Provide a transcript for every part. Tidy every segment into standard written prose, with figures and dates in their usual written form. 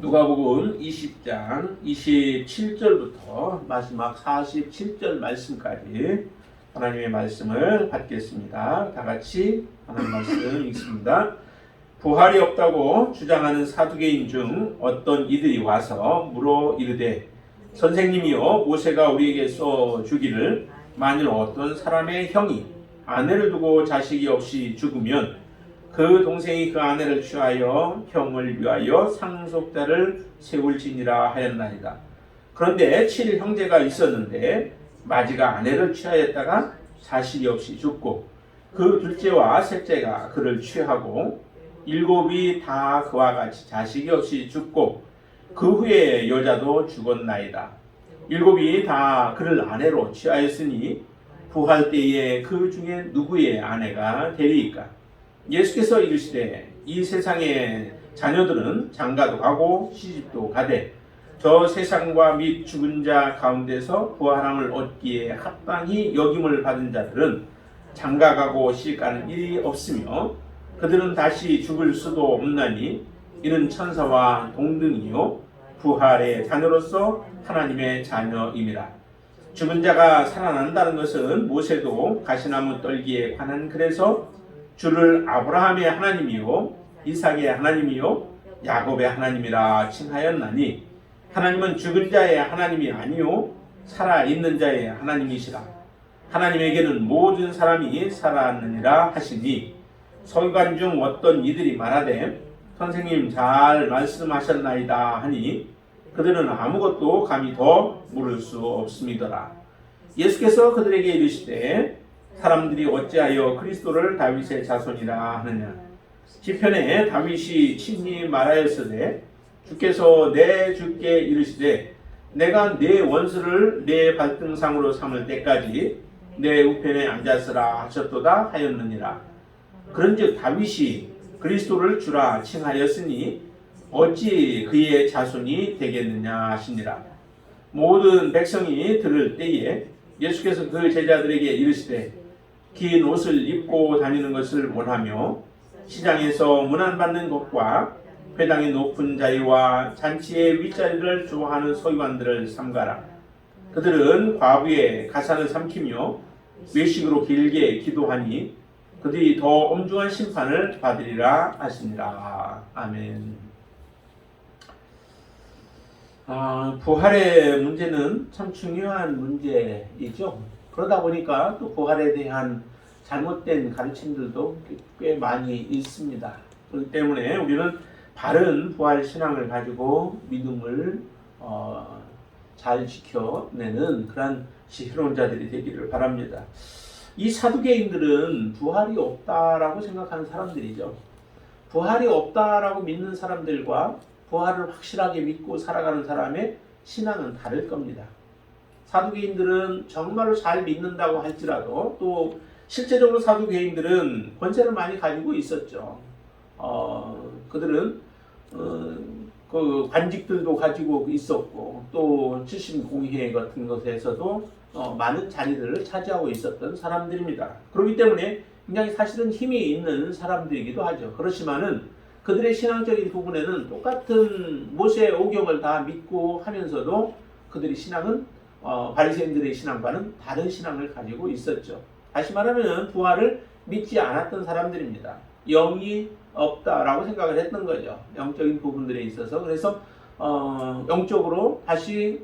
누가복음 20장 27절부터 마지막 47절 말씀까지 하나님의 말씀을 받겠습니다. 다 같이 하나님 말씀 읽습니다. 부활이 없다고 주장하는 사두개인 중 어떤 이들이 와서 물어 이르되, 선생님이여, 모세가 우리에게 써 주기를 만일 어떤 사람의 형이 아내를 두고 자식이 없이 죽으면 그 동생이 그 아내를 취하여 형을 위하여 상속자를 세울지니라 하였나이다. 그런데 7형제가 있었는데 마지가 아내를 취하였다가 자식이 없이 죽고 그 둘째와 셋째가 그를 취하고 7이 다 그와 같이 자식이 없이 죽고 그 후에 여자도 죽었나이다. 7이 다 그를 아내로 취하였으니 부활 때에 그 중에 누구의 아내가 되리이까? 예수께서 이르시되, 이 세상의 자녀들은 장가도 가고 시집도 가되 저 세상과 및 죽은 자 가운데서 부활함을 얻기에 합당히 여김을 받은 자들은 장가가고 시집가는 일이 없으며 그들은 다시 죽을 수도 없나니 이는 천사와 동등이요 부활의 자녀로서 하나님의 자녀임이라. 죽은 자가 살아난다는 것은 모세도 가시나무 떨기에 관한 글에서 주를 아브라함의 하나님이요 이삭의 하나님이요 야곱의 하나님이라 칭하였나니, 하나님은 죽은 자의 하나님이 아니요 살아있는 자의 하나님이시라. 하나님에게는 모든 사람이 살아있느니라 하시니, 서기관 중 어떤 이들이 말하되 선생님 잘 말씀하셨나이다 하니 그들은 아무것도 감히 더 물을 수 없음이더라. 예수께서 그들에게 이르시되, 사람들이 어찌하여 그리스도를 다윗의 자손이라 하느냐? 시편에 다윗이 친히 말하였으되, 주께서 내 주께 이르시되 내가 내 원수를 내 발등상으로 삼을 때까지 내 우편에 앉았으라 하셨도다 하였느니라. 그런즉 다윗이 그리스도를 주라 칭하였으니 어찌 그의 자손이 되겠느냐 하시니라. 모든 백성이 들을 때에 예수께서 그 제자들에게 이르시되, 긴 옷을 입고 다니는 것을 원하며 시장에서 문안받는 것과 회당의 높은 자리와 잔치의 윗자리를 좋아하는 서기관들을 삼가라. 그들은 과부의 가산을 삼키며 외식으로 길게 기도하니 그들이 더 엄중한 심판을 받으리라 하시니라. 아멘. 부활의 문제는 참 중요한 문제이죠. 그러다 보니까 또 부활에 대한 잘못된 가르침들도 꽤 많이 있습니다. 그렇기 때문에 우리는 바른 부활 신앙을 가지고 믿음을 잘 지켜내는 그런 지혜로운 자들이 되기를 바랍니다. 이 사두개인들은 부활이 없다라고 생각하는 사람들이죠. 부활이 없다라고 믿는 사람들과 부활을 확실하게 믿고 살아가는 사람의 신앙은 다를 겁니다. 사두개인들은 정말로 잘 믿는다고 할지라도 또 실제적으로 사두개인들은 권세를 많이 가지고 있었죠. 그들은 그 관직들도 가지고 있었고 또 칠신공회 같은 것에서도 많은 자리들을 차지하고 있었던 사람들입니다. 그렇기 때문에 굉장히 사실은 힘이 있는 사람들이기도 하죠. 그렇지만은 그들의 신앙적인 부분에는 똑같은 모세의 오경을 다 믿고 하면서도 그들의 신앙은 바리새인들의 신앙과는 다른 신앙을 가지고 있었죠. 다시 말하면 부활을 믿지 않았던 사람들입니다. 영이 없다라고 생각을 했던 거죠. 영적인 부분들에 있어서. 그래서 영적으로 다시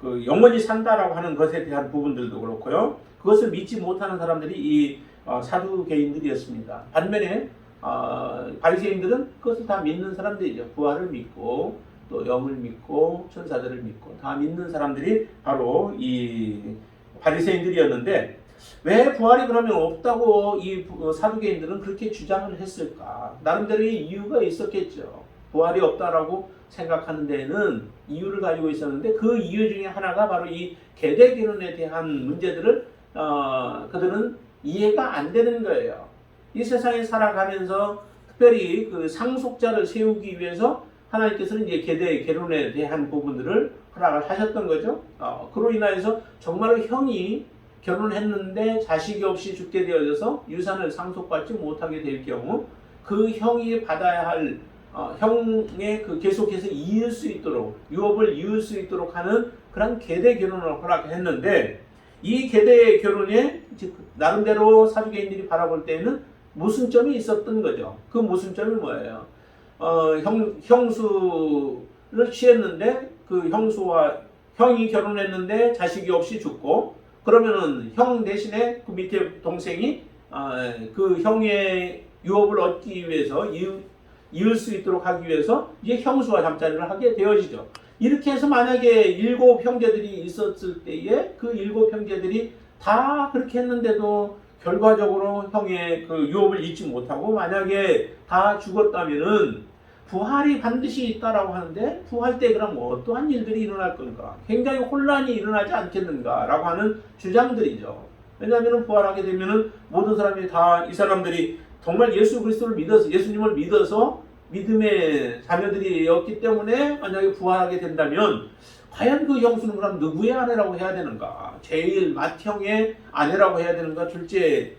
그 영원히 산다라고 하는 것에 대한 부분들도 그렇고요. 그것을 믿지 못하는 사람들이 이 사두개인들이었습니다. 반면에 바리새인들은 그것을 다 믿는 사람들이죠. 부활을 믿고 또 영을 믿고 천사들을 믿고 다 믿는 사람들이 바로 이 바리새인들이었는데, 왜 부활이 그러면 없다고 이 사두개인들은 그렇게 주장을 했을까? 나름대로의 이유가 있었겠죠. 부활이 없다라고 생각하는 데에는 이유를 가지고 있었는데, 그 이유 중에 하나가 바로 이 계대결혼에 대한 문제들을 그들은 이해가 안 되는 거예요. 이 세상에 살아가면서 특별히 그 상속자를 세우기 위해서 하나님께서는 이제 계대결혼에 대한 부분들을 허락을 하셨던 거죠. 그로 인하여서 정말로 형이 결혼했는데 자식이 없이 죽게 되어져서 유산을 상속받지 못하게 될 경우 그 형이 받아야 할 형에 그 계속해서 이을 수 있도록 유업을 이을 수 있도록 하는 그런 계대 결혼을 허락했는데 이 계대 결혼에 나름대로 사두개인들이 바라볼 때에는 모순점이 있었던 거죠. 그 모순점이 뭐예요? 형수를 취했는데 그 형이 결혼했는데 자식이 없이 죽고 그러면은 형 대신에 그 밑에 동생이 그 형의 유업을 얻기 위해서 이을 수 있도록 하기 위해서 이제 형수와 잠자리를 하게 되어지죠. 이렇게 해서 만약에 7 형제들이 있었을 때에 그 7 형제들이 다 그렇게 했는데도 결과적으로 형의 그 유업을 잊지 못하고 만약에 다 죽었다면은 부활이 반드시 있다라고 하는데 부활 때 그럼 어떠한 일들이 일어날 건가? 굉장히 혼란이 일어나지 않겠는가라고 하는 주장들이죠. 왜냐하면 부활하게 되면은 모든 사람이 다 이 사람들이 정말 예수 그리스도를 믿어서 예수님을 믿어서 믿음의 자녀들이었기 때문에 만약에 부활하게 된다면 과연 그 형수는 그럼 누구의 아내라고 해야 되는가? 제일 맏형의 아내라고 해야 되는가? 둘째의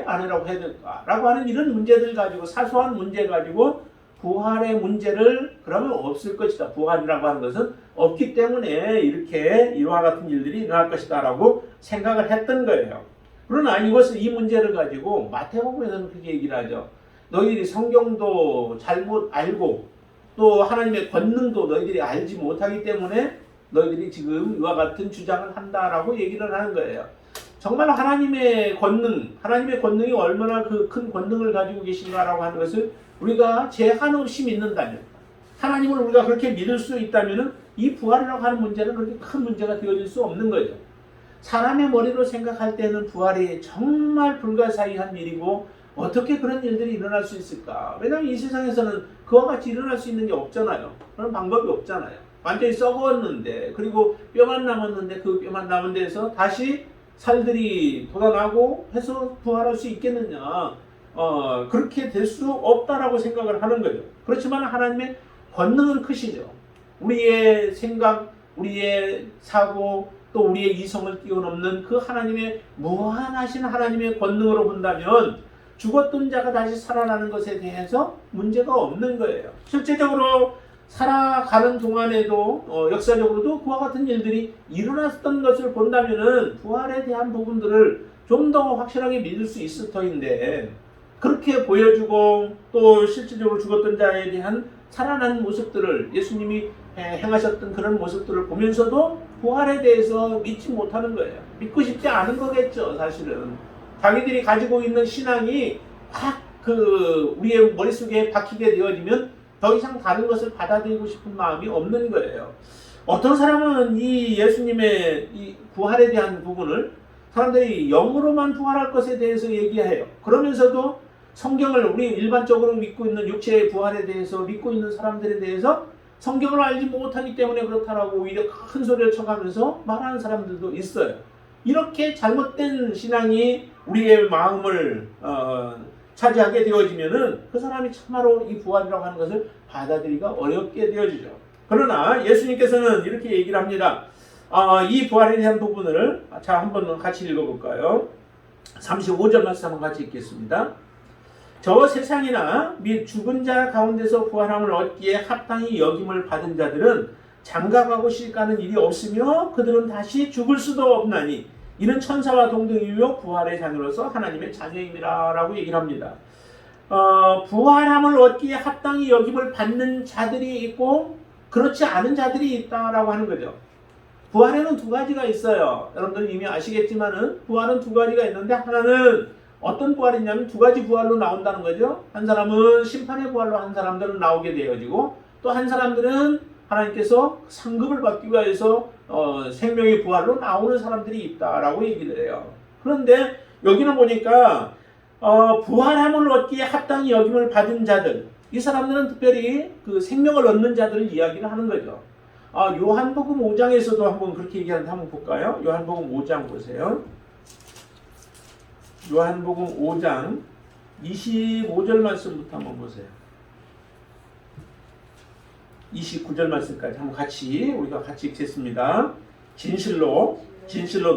아내라고 해야 되는가? 라고 하는 이런 문제들 가지고 사소한 문제 가지고 부활의 문제를 그러면 없을 것이다. 부활이라고 하는 것은 없기 때문에 이렇게 이와 같은 일들이 일어날 것이다 라고 생각을 했던 거예요. 그러나 이 문제를 가지고 마태복음에서는 그렇게 얘기를 하죠. 너희들이 성경도 잘못 알고 또 하나님의 권능도 너희들이 알지 못하기 때문에 너희들이 지금 이와 같은 주장을 한다라고 얘기를 하는 거예요. 정말 하나님의 권능이 얼마나 그 큰 권능을 가지고 계신가라고 하는 것을 우리가 한없이 믿는다면, 하나님을 우리가 그렇게 믿을 수 있다면 이 부활이라고 하는 문제는 그렇게 큰 문제가 되어질 수 없는 거죠. 사람의 머리로 생각할 때는 부활이 정말 불가사의한 일이고 어떻게 그런 일들이 일어날 수 있을까? 왜냐하면 이 세상에서는 그와 같이 일어날 수 있는 게 없잖아요. 그런 방법이 없잖아요. 완전히 썩었는데 그리고 뼈만 남았는데 그 뼈만 남은 데서 다시 살들이 돋아나고 해서 부활할 수 있겠느냐? 그렇게 될 수 없다라고 생각을 하는 거죠. 그렇지만 하나님의 권능은 크시죠. 우리의 생각, 우리의 사고, 또 우리의 이성을 뛰어넘는 그 하나님의 무한하신 하나님의 권능으로 본다면 죽었던 자가 다시 살아나는 것에 대해서 문제가 없는 거예요. 실제적으로 살아가는 동안에도 역사적으로도 그와 같은 일들이 일어났던 것을 본다면은 부활에 대한 부분들을 좀 더 확실하게 믿을 수 있을 터인데 그렇게 보여주고 또 실질적으로 죽었던 자에 대한 살아난 모습들을 예수님이 행하셨던 그런 모습들을 보면서도 부활에 대해서 믿지 못하는 거예요. 믿고 싶지 않은 거겠죠, 사실은. 자기들이 가지고 있는 신앙이 막 우리의 머릿속에 박히게 되어지면 더 이상 다른 것을 받아들이고 싶은 마음이 없는 거예요. 어떤 사람은 이 예수님의 이 부활에 대한 부분을 사람들이 영으로만 부활할 것에 대해서 얘기해요. 그러면서도 성경을 우리 일반적으로 믿고 있는 육체의 부활에 대해서 믿고 있는 사람들에 대해서 성경을 알지 못하기 때문에 그렇다라고 오히려 큰 소리를 쳐가면서 말하는 사람들도 있어요. 이렇게 잘못된 신앙이 우리의 마음을 차지하게 되어지면은 그 사람이 참으로 이 부활이라고 하는 것을 받아들이기가 어렵게 되어지죠. 그러나 예수님께서는 이렇게 얘기를 합니다. 이 부활에 대한 부분을 한번 같이 읽어볼까요? 35절 말씀 한번 같이 읽겠습니다. 저 세상이나 및 죽은 자 가운데서 부활함을 얻기에 합당히 여김을 받은 자들은 장가가고 시집가는 일이 없으며 그들은 다시 죽을 수도 없나니 이는 천사와 동등이며 부활의 자녀로서 하나님의 자녀임이라 라고 얘기를 합니다. 부활함을 얻기에 합당히 여김을 받는 자들이 있고 그렇지 않은 자들이 있다라고 하는 거죠. 부활에는 두 가지가 있어요. 여러분들 이미 아시겠지만은 부활은 두 가지가 있는데 하나는 어떤 부활이냐면 두 가지 부활로 나온다는 거죠. 한 사람은 심판의 부활로 한 사람들은 나오게 되어지고 또 한 사람들은 하나님께서 상급을 받기 위해서 생명의 부활로 나오는 사람들이 있다라고 얘기를 해요. 그런데 여기는 보니까 부활함을 얻기에 합당히 여김을 받은 자들, 이 사람들은 특별히 그 생명을 얻는 자들을 이야기를 하는 거죠. 요한복음 5장에서도 한번 그렇게 얘기하는데 한번 볼까요? 요한복음 5장 보세요. 요한복음 5장 25절 말씀부터 한번 보세요. 29절 말씀까지 한번 우리가 같이 읽겠습니다. 진실로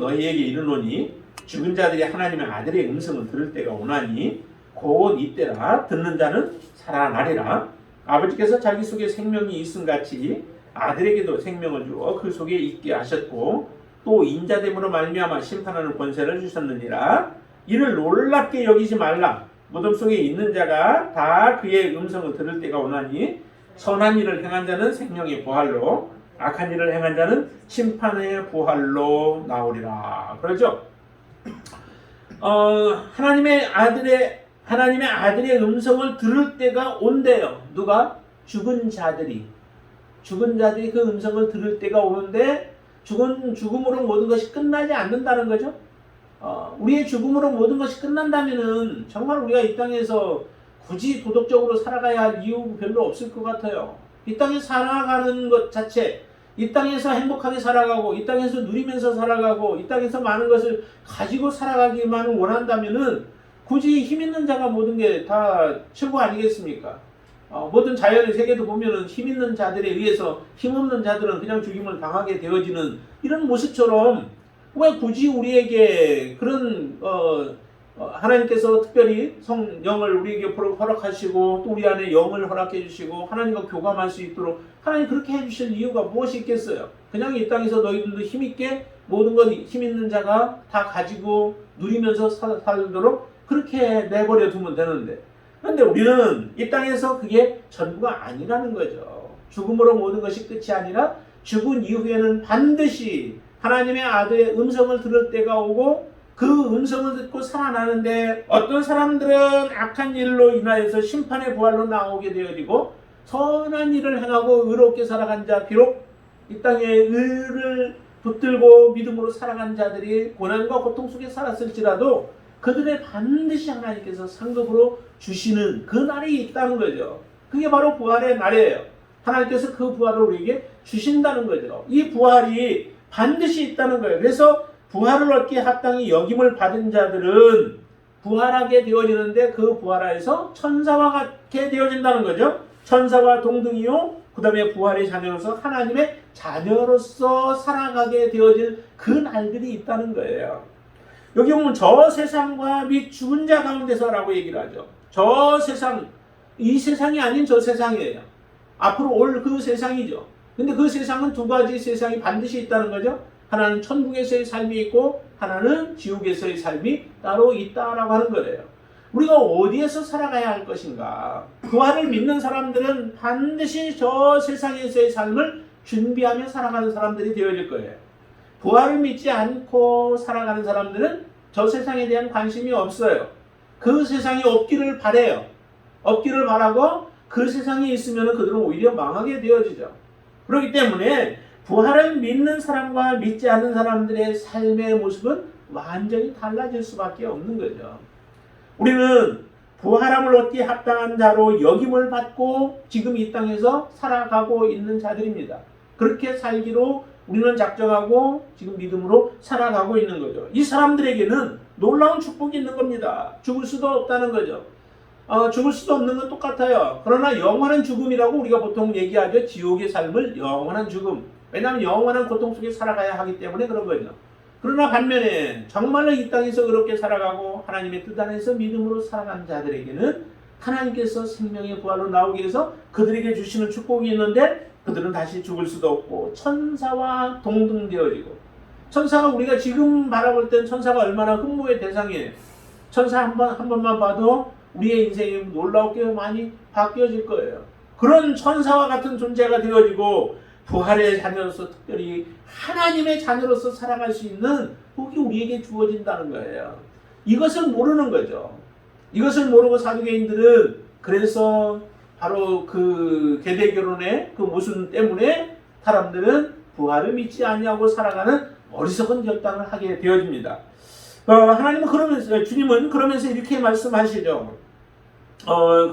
너희에게 이르노니 죽은 자들이 하나님의 아들의 음성을 들을 때가 오나니 곧 이때라 듣는 자는 살아나리라. 아버지께서 자기 속에 생명이 있음 같이 아들에게도 생명을 주어 그 속에 있게 하셨고 또 인자됨으로 말미암아 심판하는 권세를 주셨느니라. 이를 놀랍게 여기지 말라. 무덤 속에 있는 자가 다 그의 음성을 들을 때가 오나니 선한 일을 행한 자는 생명의 부활로 악한 일을 행한 자는 심판의 부활로 나오리라. 그러죠? 하나님의 아들의 음성을 들을 때가 온대요. 누가? 죽은 자들이 그 음성을 들을 때가 오는데 죽음으로 모든 것이 끝나지 않는다는 거죠. 우리의 죽음으로 모든 것이 끝난다면은 정말 우리가 이 땅에서 굳이 도덕적으로 살아가야 할 이유 별로 없을 것 같아요. 이 땅에 살아가는 것 자체, 이 땅에서 행복하게 살아가고 이 땅에서 누리면서 살아가고 이 땅에서 많은 것을 가지고 살아가기만 원한다면은 굳이 힘 있는 자가 모든 게 다 최고 아니겠습니까? 모든 자연의 세계도 보면은 힘 있는 자들에 의해서 힘 없는 자들은 그냥 죽임을 당하게 되어지는 이런 모습처럼 왜 굳이 우리에게 그런 하나님께서 특별히 성령을 우리에게 허락하시고 또 우리 안에 영을 허락해 주시고 하나님과 교감할 수 있도록 하나님 그렇게 해주실 이유가 무엇이 있겠어요? 그냥 이 땅에서 너희들도 힘있게 모든 것 힘 있는 자가 다 가지고 누리면서 살도록 그렇게 내버려 두면 되는데, 그런데 우리는 이 땅에서 그게 전부가 아니라는 거죠. 죽음으로 모든 것이 끝이 아니라 죽은 이후에는 반드시 하나님의 아들의 음성을 들을 때가 오고 그 음성을 듣고 살아나는데 어떤 사람들은 악한 일로 인하여서 심판의 부활로 나오게 되어지고 선한 일을 행하고 의롭게 살아간 자, 비록 이 땅에 의를 붙들고 믿음으로 살아간 자들이 고난과 고통 속에 살았을지라도 그들의 반드시 하나님께서 상급으로 주시는 그 날이 있다는 거죠. 그게 바로 부활의 날이에요. 하나님께서 그 부활을 우리에게 주신다는 거죠. 이 부활이 반드시 있다는 거예요. 그래서 부활을 얻기에 합당히 여김을 받은 자들은 부활하게 되어지는데 그 부활하에서 천사와 같게 되어진다는 거죠. 천사와 동등이요. 그 다음에 부활의 자녀로서 하나님의 자녀로서 살아가게 되어질 그 날들이 있다는 거예요. 여기 보면 저 세상과 및 죽은 자 가운데서라고 얘기를 하죠. 저 세상, 이 세상이 아닌 저 세상이에요. 앞으로 올 그 세상이죠. 근데 그 세상은 두 가지 세상이 반드시 있다는 거죠. 하나는 천국에서의 삶이 있고 하나는 지옥에서의 삶이 따로 있다라고 하는 거예요. 우리가 어디에서 살아가야 할 것인가? 부활을 믿는 사람들은 반드시 저 세상에서의 삶을 준비하며 살아가는 사람들이 되어질 거예요. 부활을 믿지 않고 살아가는 사람들은 저 세상에 대한 관심이 없어요. 그 세상이 없기를 바라요. 없기를 바라고 그 세상에 있으면 그들은 오히려 망하게 되어지죠. 그렇기 때문에 부활을 믿는 사람과 믿지 않는 사람들의 삶의 모습은 완전히 달라질 수밖에 없는 거죠. 우리는 부활함을 얻기에 합당한 자로 여김을 받고 지금 이 땅에서 살아가고 있는 자들입니다. 그렇게 살기로 우리는 작정하고 지금 믿음으로 살아가고 있는 거죠. 이 사람들에게는 놀라운 축복이 있는 겁니다. 죽을 수도 없다는 거죠. 죽을 수도 없는 건 똑같아요. 그러나 영원한 죽음이라고 우리가 보통 얘기하죠. 지옥의 삶을 영원한 죽음. 왜냐하면 영원한 고통 속에 살아가야 하기 때문에 그런 거죠. 그러나 반면에 정말로 이 땅에서 그렇게 살아가고 하나님의 뜻 안에서 믿음으로 살아가는 자들에게는 하나님께서 생명의 부활로 나오기 위해서 그들에게 주시는 축복이 있는데 그들은 다시 죽을 수도 없고 천사와 동등되어지고, 천사가 우리가 지금 바라볼 땐 천사가 얼마나 흠모의 대상이에요. 천사 한 번만 봐도 우리의 인생이 놀랍게 많이 바뀌어질 거예요. 그런 천사와 같은 존재가 되어지고 부활의 자녀로서 특별히 하나님의 자녀로서 살아갈 수 있는 복이 우리에게 주어진다는 거예요. 이것을 모르는 거죠. 이것을 모르고 사두개인들은 그래서 바로 그 계대결혼의 그 모순 때문에 사람들은 부활을 믿지 아니하고 살아가는 어리석은 결단을 하게 되어집니다. 하나님은 그러면서, 주님은 그러면서 이렇게 말씀하시죠.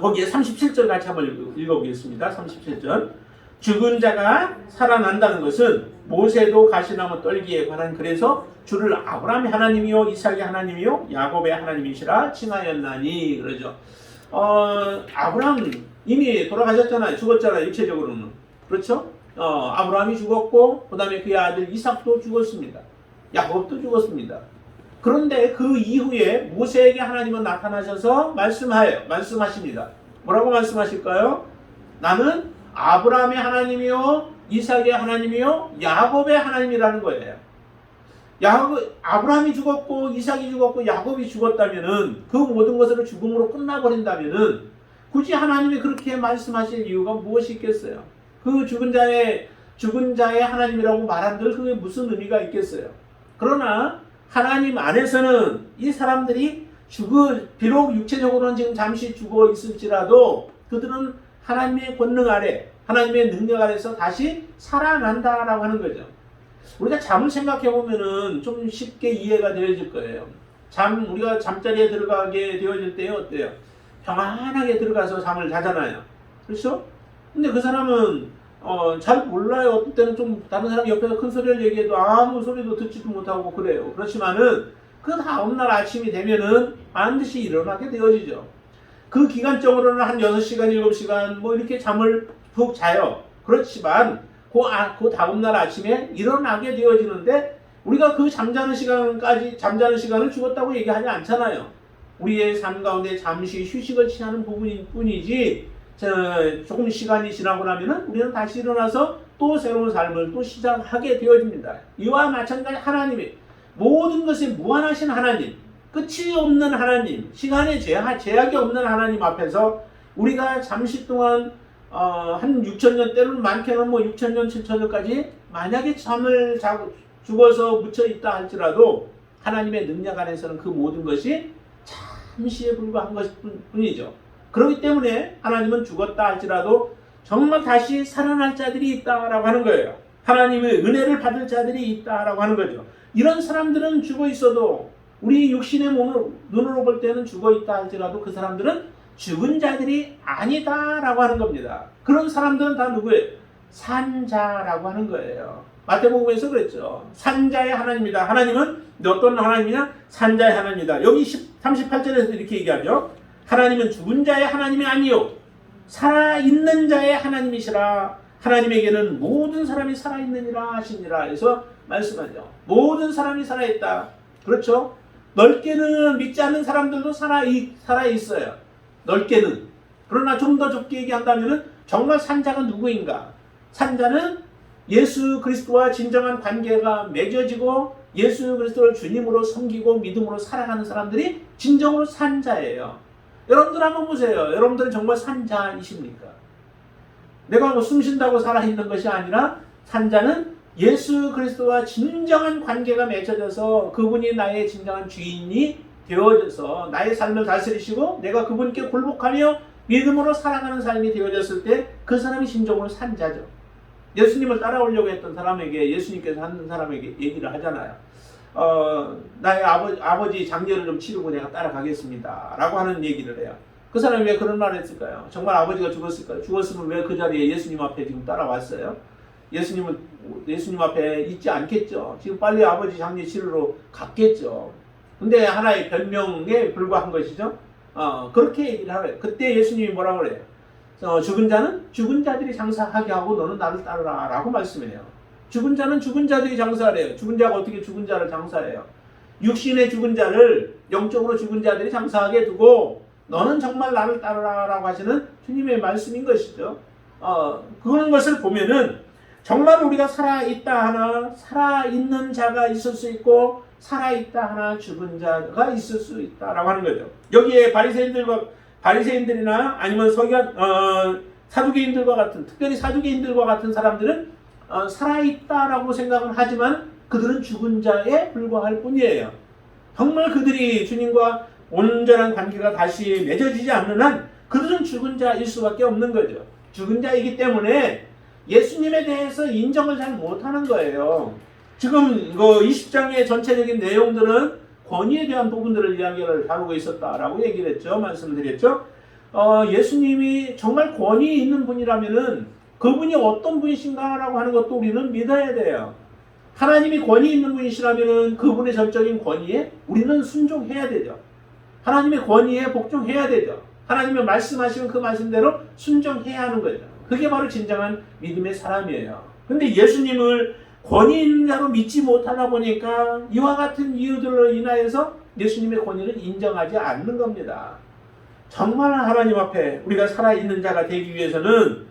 거기에 37절 같이 한번 읽어보겠습니다. 37절. 죽은 자가 살아난다는 것은 모세도 가시나무 떨기에 관한 그래서 주를 아브라함의 하나님이요 이삭의 하나님이요 야곱의 하나님이시라 칭하였나니 그러죠. 아브라함 이미 돌아가셨잖아요. 죽었잖아요. 육체적으로는. 그렇죠? 아브라함이 죽었고 그 다음에 그의 아들 이삭도 죽었습니다. 야곱도 죽었습니다. 그런데 그 이후에 모세에게 하나님은 나타나셔서 말씀하십니다. 뭐라고 말씀하실까요? 나는 아브라함의 하나님이요, 이삭의 하나님이요, 야곱의 하나님이라는 거예요. 아브라함이 죽었고 이삭이 죽었고 야곱이 죽었다면은, 그 모든 것으로 죽음으로 끝나버린다면은 굳이 하나님이 그렇게 말씀하실 이유가 무엇이 있겠어요? 그 죽은 자의 하나님이라고 말한들 그게 무슨 의미가 있겠어요? 그러나 하나님 안에서는 이 사람들이 비록 육체적으로는 지금 잠시 죽어 있을지라도 그들은 하나님의 권능 아래, 하나님의 능력 아래서 다시 살아난다라고 하는 거죠. 우리가 잠을 생각해 보면은 좀 쉽게 이해가 되어질 거예요. 우리가 잠자리에 들어가게 되어질 때 어때요? 평안하게 들어가서 잠을 자잖아요. 그렇죠? 근데 그 사람은 잘 몰라요. 어떨 때는 좀 다른 사람 옆에서 큰 소리를 얘기해도 아무 소리도 듣지도 못하고 그래요. 그렇지만은 그 다음날 아침이 되면은 반드시 일어나게 되어지죠. 그 기간적으로는 한 6시간, 7시간 뭐 이렇게 잠을 푹 자요. 그렇지만 그 다음날 아침에 일어나게 되어지는데, 우리가 그 잠자는 시간을 죽었다고 얘기하지 않잖아요. 우리의 삶 가운데 잠시 휴식을 취하는 부분일 뿐이지, 조금 시간이 지나고 나면은 우리는 다시 일어나서 또 새로운 삶을 또 시작하게 되어집니다. 이와 마찬가지 하나님이 모든 것에 무한하신 하나님, 끝이 없는 하나님, 시간의 제약이 없는 하나님 앞에서 우리가 잠시 동안 한 6,000년, 때로는 많게는 뭐 6,000년, 7,000년까지 만약에 잠을 자고 죽어서 묻혀 있다 할지라도 하나님의 능력 안에서는 그 모든 것이 잠시에 불과한 것뿐이죠. 그렇기 때문에 하나님은 죽었다 할지라도 정말 다시 살아날 자들이 있다라고 하는 거예요. 하나님의 은혜를 받을 자들이 있다라고 하는 거죠. 이런 사람들은 죽어 있어도, 우리 육신의 눈으로 볼 때는 죽어 있다 할지라도 그 사람들은 죽은 자들이 아니다라고 하는 겁니다. 그런 사람들은 다 누구예요? 산자라고 하는 거예요. 마태복음에서 그랬죠. 산자의 하나님이다. 하나님은 어떤 하나님이냐? 산자의 하나님이다. 여기 38절에서 이렇게 얘기하죠. 하나님은 죽은 자의 하나님이 아니요 살아있는 자의 하나님이시라. 하나님에게는 모든 사람이 살아있느니라 하시니라. 해서 말씀하죠. 모든 사람이 살아있다. 그렇죠? 넓게는 믿지 않는 사람들도 살아있어요. 넓게는. 그러나 좀 더 좁게 얘기한다면 정말 산자가 누구인가? 산자는 예수 그리스도와 진정한 관계가 맺어지고 예수 그리스도를 주님으로 섬기고 믿음으로 살아가는 사람들이 진정으로 산자예요. 여러분들 한번 보세요. 여러분들은 정말 산자이십니까? 내가 숨 쉰다고 살아있는 것이 아니라, 산자는 예수 그리스도와 진정한 관계가 맺어져서 그분이 나의 진정한 주인이 되어져서 나의 삶을 다스리시고 내가 그분께 굴복하며 믿음으로 살아가는 삶이 되어졌을 때 그 사람이 진정으로 산자죠. 예수님을 따라오려고 했던 사람에게 예수님께서 한 사람에게 얘기를 하잖아요. 나의 아버지 장례를 좀 치르고 내가 따라가겠습니다 라고 하는 얘기를 해요. 그 사람이 왜 그런 말을 했을까요? 정말 아버지가 죽었을까요? 죽었으면 왜 그 자리에 예수님 앞에 지금 따라왔어요? 예수님은 예수님 앞에 있지 않겠죠. 지금 빨리 아버지 장례 치르러 갔겠죠. 근데 하나의 변명에 불과한 것이죠. 그렇게 얘기를 하래요. 그때 예수님이 뭐라고 그래요? 죽은 자는 죽은 자들이 장사하게 하고 너는 나를 따르라 라고 말씀해요. 죽은 자는 죽은 자들이 장사하래요. 죽은 자가 어떻게 죽은 자를 장사해요? 육신의 죽은 자를, 영적으로 죽은 자들이 장사하게 두고 너는 정말 나를 따르라 라고 하시는 주님의 말씀인 것이죠. 그런 것을 보면은 정말 우리가 살아있다 하나 살아있는 자가 있을 수 있고 살아있다 하나 죽은 자가 있을 수 있다라고 하는 거죠. 여기에 바리새인들이나 아니면 사두개인들과 같은, 특별히 사두개인들과 같은 사람들은 살아있다라고 생각은 하지만 그들은 죽은 자에 불과할 뿐이에요. 정말 그들이 주님과 온전한 관계가 다시 맺어지지 않는 한 그들은 죽은 자일 수밖에 없는 거죠. 죽은 자이기 때문에 예수님에 대해서 인정을 잘 못하는 거예요. 지금 20장의 전체적인 내용들은 권위에 대한 부분들을 이야기를 다루고 있었다라고 얘기를 했죠. 말씀을 드렸죠. 예수님이 정말 권위 있는 분이라면은 그분이 어떤 분이신가라고 하는 것도 우리는 믿어야 돼요. 하나님이 권위 있는 분이시라면은 그분의 전적인 권위에 우리는 순종해야 되죠. 하나님의 권위에 복종해야 되죠. 하나님의 말씀하시면 그 말씀대로 순종해야 하는 거죠. 그게 바로 진정한 믿음의 사람이에요. 근데 예수님을 권위 있는 자로 믿지 못하다 보니까 이와 같은 이유들로 인하여서 예수님의 권위를 인정하지 않는 겁니다. 정말 하나님 앞에 우리가 살아있는 자가 되기 위해서는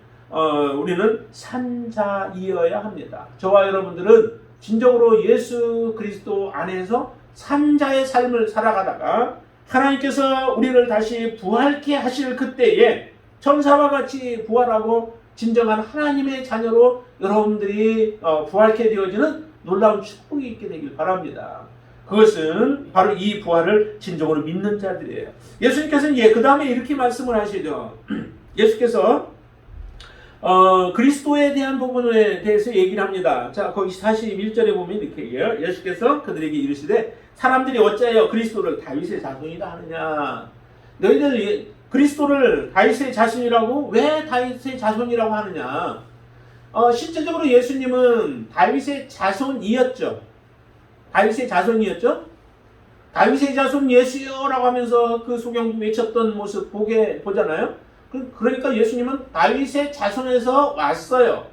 우리는 산자이어야 합니다. 저와 여러분들은 진정으로 예수 그리스도 안에서 산자의 삶을 살아가다가 하나님께서 우리를 다시 부활케 하실 그때에 천사와 같이 부활하고 진정한 하나님의 자녀로 여러분들이 부활케 되어지는 놀라운 축복이 있게 되길 바랍니다. 그것은 바로 이 부활을 진정으로 믿는 자들이에요. 예수님께서는 그 다음에 이렇게 말씀을 하시죠. 예수께서 그리스도에 대한 부분에 대해서 얘기를 합니다. 자, 거기 41절에 보면 이렇게 얘기해요. 예수께서 그들에게 이르시되 사람들이 어찌하여 그리스도를 다윗의 자손이라 하느냐. 너희들 그리스도를 다윗의 자손이라고 왜 다윗의 자손이라고 하느냐. 실제적으로 예수님은 다윗의 자손이었죠. 다윗의 자손이었죠. 다윗의 자손 예수여라고 하면서 그 소경도 외쳤던 모습 보잖아요. 그러니까 예수님은 다윗의 자손에서 왔어요.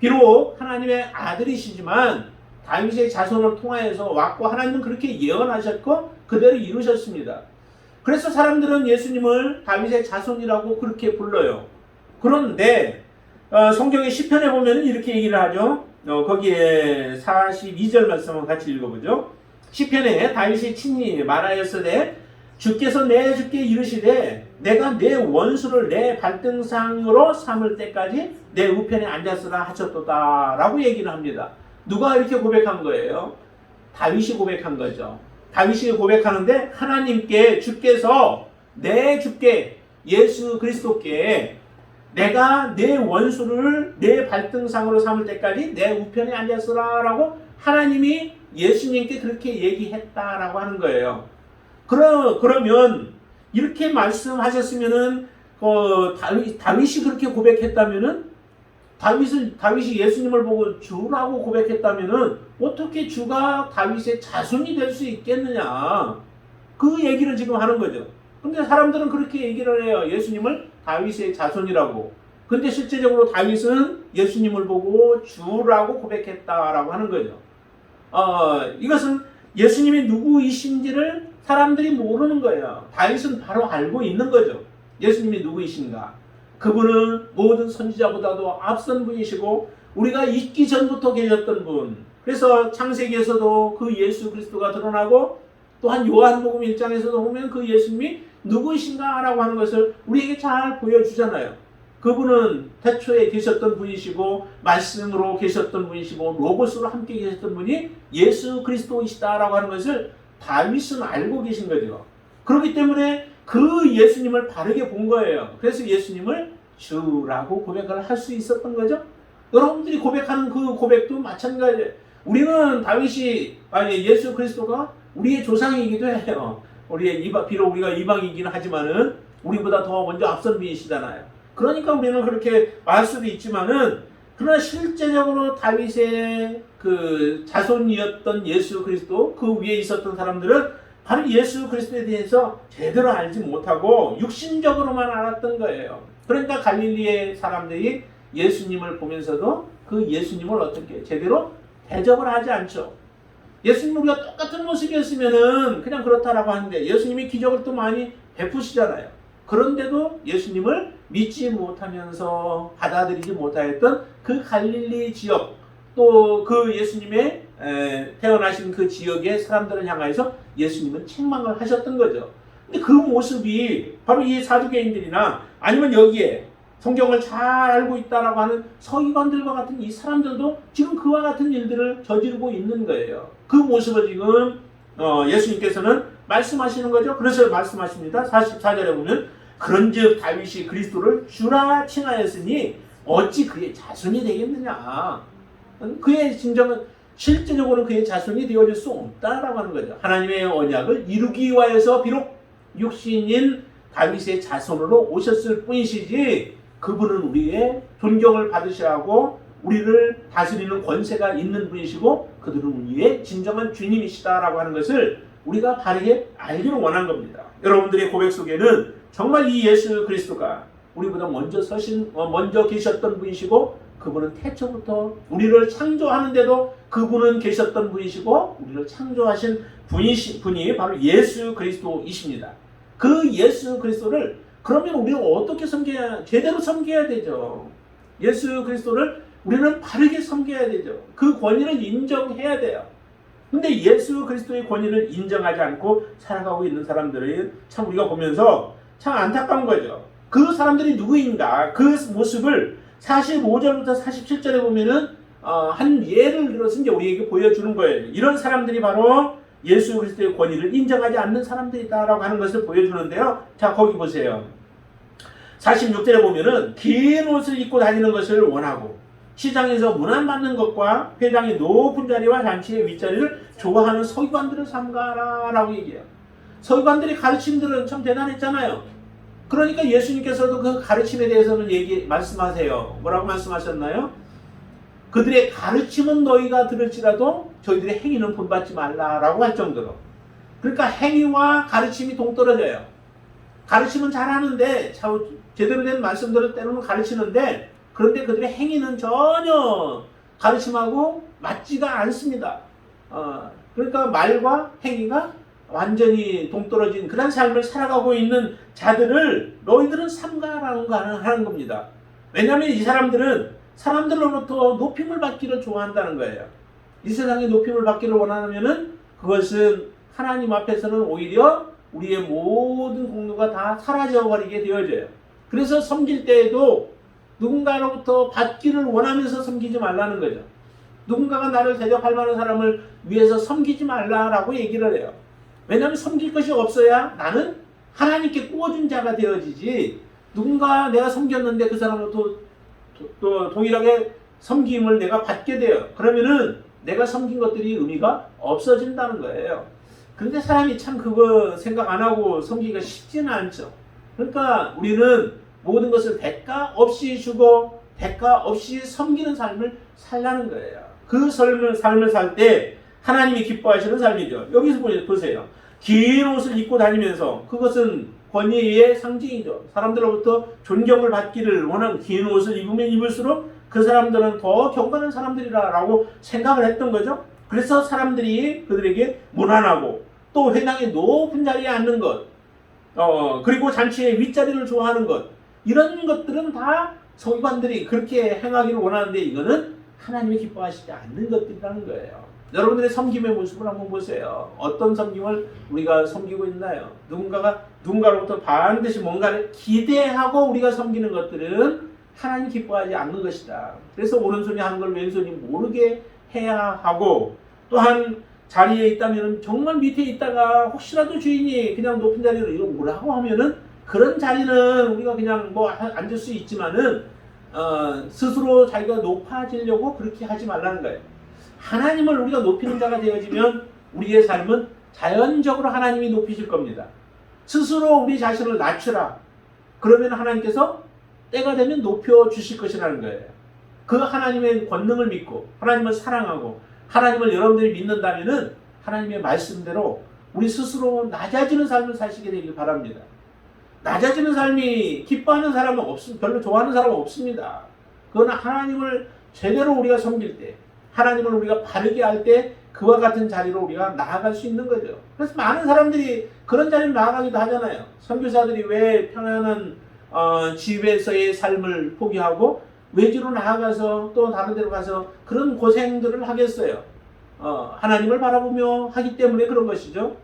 비록 하나님의 아들이시지만 다윗의 자손을 통하여서 왔고 하나님은 그렇게 예언하셨고 그대로 이루셨습니다. 그래서 사람들은 예수님을 다윗의 자손이라고 그렇게 불러요. 그런데 성경의 시편에 보면 이렇게 얘기를 하죠. 거기에 42절 말씀을 같이 읽어보죠. 시편에 다윗이 친히 말하였으되 주께서 내 주께 이르시되 내가 내 원수를 내 발등상으로 삼을 때까지 내 우편에 앉았으라 하셨도다 라고 얘기를 합니다. 누가 이렇게 고백한 거예요? 다윗이 고백한 거죠. 다윗이 고백하는데 하나님께 주께서 내 주께 예수 그리스도께 내가 내 원수를 내 발등상으로 삼을 때까지 내 우편에 앉았으라 라고 하나님이 예수님께 그렇게 얘기했다라고 하는 거예요. 그러면 이렇게 말씀하셨으면은 다윗이 그렇게 고백했다면은 다윗이 예수님을 보고 주라고 고백했다면은 어떻게 주가 다윗의 자손이 될 수 있겠느냐? 그 얘기를 지금 하는 거죠. 근데 사람들은 그렇게 얘기를 해요. 예수님을 다윗의 자손이라고. 근데 실제적으로 다윗은 예수님을 보고 주라고 고백했다라고 하는 거죠. 이것은 예수님이 누구이신지를 사람들이 모르는 거예요. 다윗은 바로 알고 있는 거죠. 예수님이 누구이신가. 그분은 모든 선지자보다도 앞선 분이시고 우리가 있기 전부터 계셨던 분. 그래서 창세기에서도 그 예수 그리스도가 드러나고 또한 요한복음 1장에서도 보면 그 예수님이 누구이신가 라고 하는 것을 우리에게 잘 보여주잖아요. 그분은 태초에 계셨던 분이시고 말씀으로 계셨던 분이시고 로고스로 함께 계셨던 분이 예수 그리스도이시다라고 하는 것을 다윗은 알고 계신 거죠. 그렇기 때문에 그 예수님을 바르게 본 거예요. 그래서 예수님을 주라고 고백을 할 수 있었던 거죠. 여러분들이 고백하는 그 고백도 마찬가지예요. 우리는 예수 그리스도가 우리의 조상이기도 해요. 비록 우리가 이방이긴 하지만은 우리보다 더 먼저 앞선 분이시잖아요. 그러니까 우리는 그렇게 말 수도 있지만은 그러나 실제적으로 다윗의 그 자손이었던 예수 그리스도 그 위에 있었던 사람들은 바로 예수 그리스도에 대해서 제대로 알지 못하고 육신적으로만 알았던 거예요. 그러니까 갈릴리의 사람들이 예수님을 보면서도 그 예수님을 어떻게 제대로 대접을 하지 않죠. 예수님 우리가 똑같은 모습이었으면은 그냥 그렇다라고 하는데 예수님이 기적을 또 많이 베푸시잖아요. 그런데도 예수님을 믿지 못하면서 받아들이지 못하였던 그 갈릴리 지역 또 그 예수님의 태어나신 그 지역의 사람들을 향하여서 예수님은 책망을 하셨던 거죠. 근데 그 모습이 바로 이 사두개인들이나 아니면 여기에 성경을 잘 알고 있다라고 하는 서기관들과 같은 이 사람들도 지금 그와 같은 일들을 저지르고 있는 거예요. 그 모습을 지금 예수님께서는 말씀하시는 거죠. 그래서 말씀하십니다. 44절에 보면 그런즉 다윗이 그리스도를 주라 칭하였으니 어찌 그의 자손이 되겠느냐. 그의 진정은 실제적으로 그의 자손이 되어질 수 없다라고 하는 거죠. 하나님의 언약을 이루기 위하여서 비록 육신인 다윗의 자손으로 오셨을 뿐이시지 그분은 우리의 존경을 받으셔야 하고 우리를 다스리는 권세가 있는 분이시고 그들은 우리의 진정한 주님이시다라고 하는 것을 우리가 바르게 알기를 원한 겁니다. 여러분들의 고백 속에는 정말 이 예수 그리스도가 우리보다 먼저 계셨던 분이시고 그분은 태초부터 우리를 창조하는데도 그분은 계셨던 분이시고 우리를 창조하신 분이 바로 예수 그리스도이십니다. 그 예수 그리스도를 그러면 우리는 어떻게 제대로 섬겨야 되죠. 예수 그리스도를 우리는 바르게 섬겨야 되죠. 그 권위를 인정해야 돼요. 근데 예수 그리스도의 권위를 인정하지 않고 살아가고 있는 사람들이 참 우리가 보면서 참 안타까운 거죠. 그 사람들이 누구인가? 그 모습을 45절부터 47절에 보면은 한 예를 들어서 이제 우리에게 보여주는 거예요. 이런 사람들이 바로 예수 그리스도의 권위를 인정하지 않는 사람들이다라고 하는 것을 보여주는데요. 자, 거기 보세요. 46절에 보면은 긴 옷을 입고 다니는 것을 원하고 시장에서 문안받는 것과 회당의 높은 자리와 잔치의 윗자리를 좋아하는 서기관들을 삼가라라고 얘기해요. 서기관들의 가르침들은 참 대단했잖아요. 그러니까 예수님께서도 그 가르침에 대해서는 말씀하세요. 뭐라고 말씀하셨나요? 그들의 가르침은 너희가 들을지라도 저희들의 행위는 본받지 말라라고 할 정도로. 그러니까 행위와 가르침이 동떨어져요. 가르침은 잘하는데 제대로 된 말씀들을 때로는 가르치는데 그런데 그들의 행위는 전혀 가르침하고 맞지가 않습니다. 그러니까 말과 행위가 완전히 동떨어진 그런 삶을 살아가고 있는 자들을 너희들은 삼가라는 거 하는 겁니다. 왜냐하면 이 사람들은 사람들로부터 높임을 받기를 좋아한다는 거예요. 이 세상에 높임을 받기를 원하면은 그것은 하나님 앞에서는 오히려 우리의 모든 공로가 다 사라져버리게 되어져요. 그래서 섬길 때에도 누군가로부터 받기를 원하면서 섬기지 말라는 거죠. 누군가가 나를 대접할 만한 사람을 위해서 섬기지 말라라고 얘기를 해요. 왜냐하면 섬길 것이 없어야 나는 하나님께 구워준 자가 되어지지 누군가 내가 섬겼는데 그 사람으로부터 또 동일하게 섬김을 내가 받게 돼요. 그러면은 내가 섬긴 것들이 의미가 없어진다는 거예요. 그런데 사람이 참 그거 생각 안 하고 섬기기가 쉽지는 않죠. 그러니까 우리는 모든 것을 대가 없이 주고 대가 없이 섬기는 삶을 살라는 거예요. 그 삶을 살 때 하나님이 기뻐하시는 삶이죠. 여기서 보세요. 긴 옷을 입고 다니면서 그것은 권위의 상징이죠. 사람들로부터 존경을 받기를 원하는 긴 옷을 입으면 입을수록 그 사람들은 더 경건한 사람들이라고 생각을 했던 거죠. 그래서 사람들이 그들에게 무난하고 또 회당의 높은 자리에 앉는 것, 그리고 잔치의 윗자리를 좋아하는 것, 이런 것들은 다 서기관들이 그렇게 행하기를 원하는데 이거는 하나님이 기뻐하시지 않는 것들이라는 거예요. 여러분들의 섬김의 모습을 한번 보세요. 어떤 섬김을 우리가 섬기고 있나요? 누군가로부터 반드시 뭔가를 기대하고 우리가 섬기는 것들은 하나님 기뻐하지 않는 것이다. 그래서 오른손이 하는 걸 왼손이 모르게 해야 하고, 또한 자리에 있다면 정말 밑에 있다가 혹시라도 주인이 그냥 높은 자리로 이거 오라고 하면은 그런 자리는 우리가 그냥 뭐 앉을 수 있지만은 스스로 자기가 높아지려고 그렇게 하지 말라는 거예요. 하나님을 우리가 높이는 자가 되어지면 우리의 삶은 자연적으로 하나님이 높이실 겁니다. 스스로 우리 자신을 낮추라. 그러면 하나님께서 때가 되면 높여주실 것이라는 거예요. 그 하나님의 권능을 믿고 하나님을 사랑하고 하나님을 여러분들이 믿는다면 하나님의 말씀대로 우리 스스로 낮아지는 삶을 사시게 되길 바랍니다. 낮아지는 삶이 기뻐하는 사람은 별로 좋아하는 사람은 없습니다. 그건 하나님을 제대로 우리가 섬길 때, 하나님을 우리가 바르게 할 때 그와 같은 자리로 우리가 나아갈 수 있는 거죠. 그래서 많은 사람들이 그런 자리로 나아가기도 하잖아요. 선교사들이 왜 편안한 집에서의 삶을 포기하고 외지로 나아가서 또 다른 데로 가서 그런 고생들을 하겠어요. 하나님을 바라보며 하기 때문에 그런 것이죠.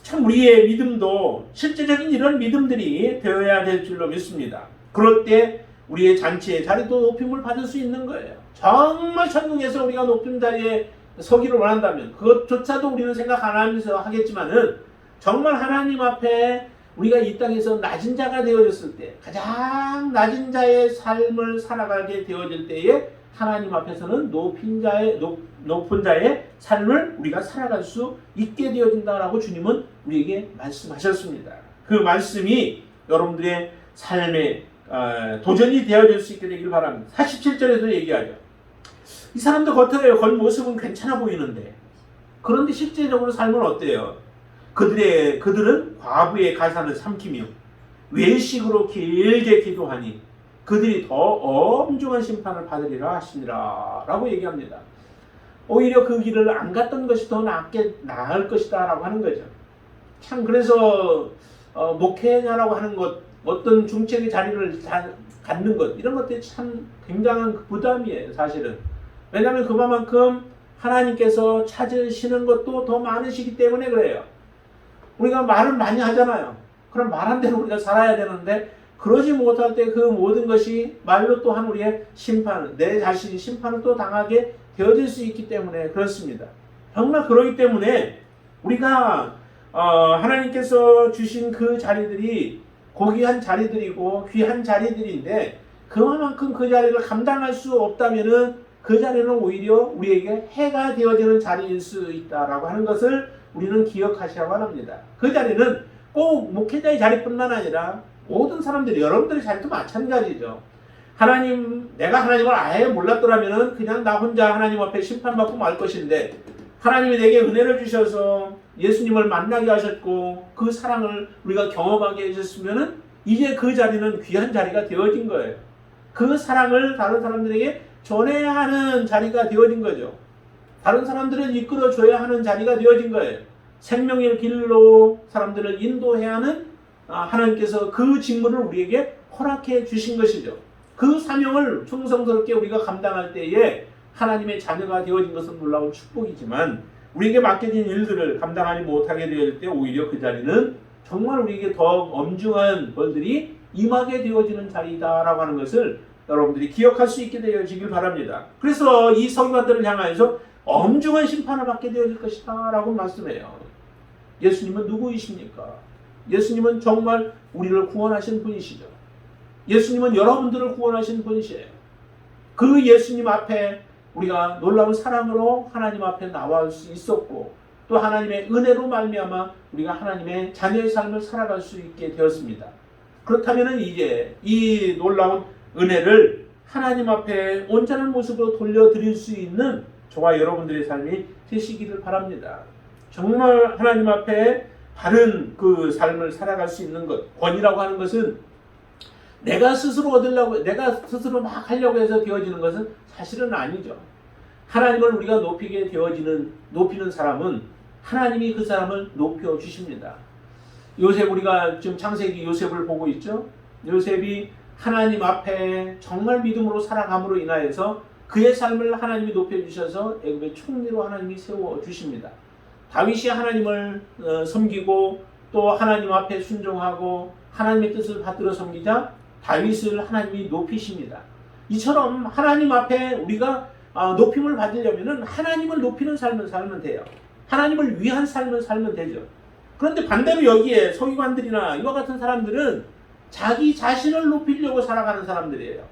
참 우리의 믿음도 실제적인 이런 믿음들이 되어야 될 줄로 믿습니다. 그럴 때 우리의 잔치의 자리도 높임을 받을 수 있는 거예요. 정말 천국에서 우리가 높은 자리에 서기를 원한다면 그것조차도 우리는 생각 안 하면서 하겠지만은 정말 하나님 앞에 우리가 이 땅에서 낮은 자가 되어졌을 때 가장 낮은 자의 삶을 살아가게 되어질 때에 하나님 앞에서는 높은 자의 삶을 우리가 살아갈 수 있게 되어진다라고 주님은 우리에게 말씀하셨습니다. 그 말씀이 여러분들의 삶에 도전이 되어질 수 있게 되길 바랍니다. 47절에서 얘기하죠. 이 사람들 겉모습은 괜찮아 보이는데 그런데 실제적으로 삶은 어때요? 그들은 과부의 가산을 삼키며 외식으로 길게 기도하니 그들이 더 엄중한 심판을 받으리라 하시니라 라고 얘기합니다. 오히려 그 길을 안 갔던 것이 더 나을 것이다 라고 하는 거죠. 참 그래서 목회자라고 하는 것, 어떤 중책의 자리를 갖는 것, 이런 것들이 참 굉장한 부담이에요, 사실은. 왜냐하면 그만큼 하나님께서 찾으시는 것도 더 많으시기 때문에 그래요. 우리가 말을 많이 하잖아요. 그럼 말한 대로 우리가 살아야 되는데 그러지 못할 때 그 모든 것이 말로 또한 우리의 심판, 내 자신이 심판을 또 당하게 되어질 수 있기 때문에 그렇습니다. 정말 그러기 때문에 우리가 하나님께서 주신 그 자리들이 고귀한 자리들이고 귀한 자리들인데 그만큼 그 자리를 감당할 수 없다면은 그 자리는 오히려 우리에게 해가 되어지는 자리일 수 있다라고 하는 것을 우리는 기억하셔야만 합니다. 그 자리는 꼭 목회자의 자리뿐만 아니라 모든 사람들이, 여러분들의 자리도 마찬가지죠. 내가 하나님을 아예 몰랐더라면은 그냥 나 혼자 하나님 앞에 심판받고 말 것인데 하나님이 내게 은혜를 주셔서 예수님을 만나게 하셨고 그 사랑을 우리가 경험하게 해주셨으면은 이제 그 자리는 귀한 자리가 되어진 거예요. 그 사랑을 다른 사람들에게 전해야 하는 자리가 되어진 거죠. 다른 사람들을 이끌어줘야 하는 자리가 되어진 거예요. 생명의 길로 사람들을 인도해야 하는 하나님께서 그 직무를 우리에게 허락해 주신 것이죠. 그 사명을 충성스럽게 우리가 감당할 때에 하나님의 자녀가 되어진 것은 놀라운 축복이지만 우리에게 맡겨진 일들을 감당하지 못하게 될 때 오히려 그 자리는 정말 우리에게 더 엄중한 벌들이 임하게 되어지는 자리다라고 하는 것을 여러분들이 기억할 수 있게 되어지길 바랍니다. 그래서 이 서기관들을 향하여서 엄중한 심판을 받게 되어질 것이다 라고 말씀해요. 예수님은 누구이십니까? 예수님은 정말 우리를 구원하신 분이시죠. 예수님은 여러분들을 구원하신 분이시에요. 그 예수님 앞에 우리가 놀라운 사랑으로 하나님 앞에 나올 수 있었고 또 하나님의 은혜로 말미암아 우리가 하나님의 자녀의 삶을 살아갈 수 있게 되었습니다. 그렇다면 이제 이 놀라운 은혜를 하나님 앞에 온전한 모습으로 돌려드릴 수 있는 저와 여러분들의 삶이 되시기를 바랍니다. 정말 하나님 앞에 바른 그 삶을 살아갈 수 있는 것, 권위라고 하는 것은 내가 스스로 얻으려고, 내가 스스로 막 하려고 해서 되어지는 것은 사실은 아니죠. 하나님을 우리가 높이는 사람은 하나님이 그 사람을 높여주십니다. 요셉, 우리가 지금 창세기 요셉을 보고 있죠. 요셉이 하나님 앞에 정말 믿음으로 살아감으로 인하여서 그의 삶을 하나님이 높여주셔서 애굽의 총리로 하나님이 세워주십니다. 다윗이 하나님을 섬기고 또 하나님 앞에 순종하고 하나님의 뜻을 받들어 섬기자 다윗을 하나님이 높이십니다. 이처럼 하나님 앞에 우리가 높임을 받으려면 하나님을 높이는 삶을 살면 돼요. 하나님을 위한 삶을 살면 되죠. 그런데 반대로 여기에 서기관들이나 이와 같은 사람들은 자기 자신을 높이려고 살아가는 사람들이에요.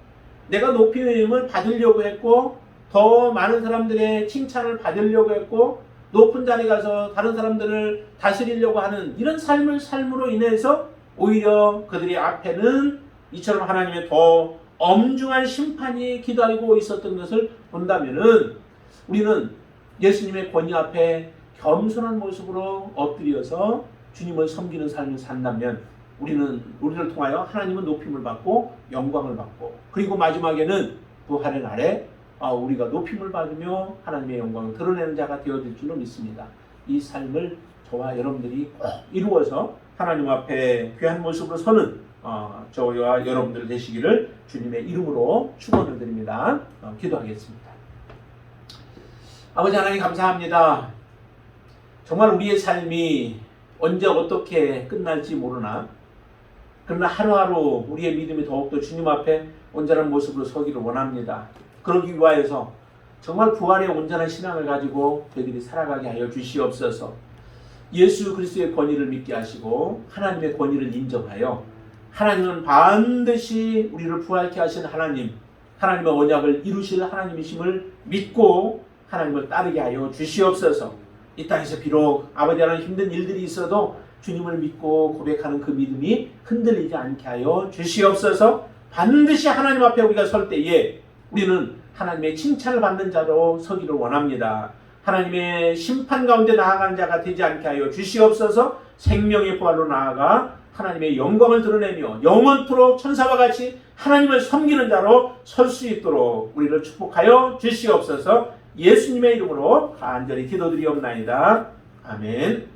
내가 높임을 받으려고 했고 더 많은 사람들의 칭찬을 받으려고 했고 높은 자리에 가서 다른 사람들을 다스리려고 하는 이런 삶으로 인해서 오히려 그들의 앞에는 이처럼 하나님의 더 엄중한 심판이 기다리고 있었던 것을 본다면은 우리는 예수님의 권위 앞에 겸손한 모습으로 엎드려서 주님을 섬기는 삶을 산다면 우리를 통하여 하나님은 높임을 받고 영광을 받고 그리고 마지막에는 부활의 날에 우리가 높임을 받으며 하나님의 영광을 드러내는 자가 되어질 줄로 믿습니다. 이 삶을 저와 여러분들이 꼭 이루어서 하나님 앞에 귀한 모습으로 서는 저와 여러분들 되시기를 주님의 이름으로 축원을 드립니다. 기도하겠습니다. 아버지 하나님 감사합니다. 정말 우리의 삶이 언제 어떻게 끝날지 모르나 그러나 하루하루 우리의 믿음이 더욱더 주님 앞에 온전한 모습으로 서기를 원합니다. 그러기 위하여서 정말 부활의 온전한 신앙을 가지고 저희들이 살아가게 하여 주시옵소서. 예수 그리스도의 권위를 믿게 하시고 하나님의 권위를 인정하여 하나님은 반드시 우리를 부활케 하신 하나님의 언약을 이루실 하나님이심을 믿고 하나님을 따르게 하여 주시옵소서. 이 땅에서 비록 아버지 하나님 힘든 일들이 있어도 주님을 믿고 고백하는 그 믿음이 흔들리지 않게 하여 주시옵소서. 반드시 하나님 앞에 우리가 설 때에 우리는 하나님의 칭찬을 받는 자로 서기를 원합니다. 하나님의 심판 가운데 나아가는 자가 되지 않게 하여 주시옵소서. 생명의 부활로 나아가 하나님의 영광을 드러내며 영원토록 천사와 같이 하나님을 섬기는 자로 설 수 있도록 우리를 축복하여 주시옵소서. 예수님의 이름으로 간절히 기도드리옵나이다. 아멘.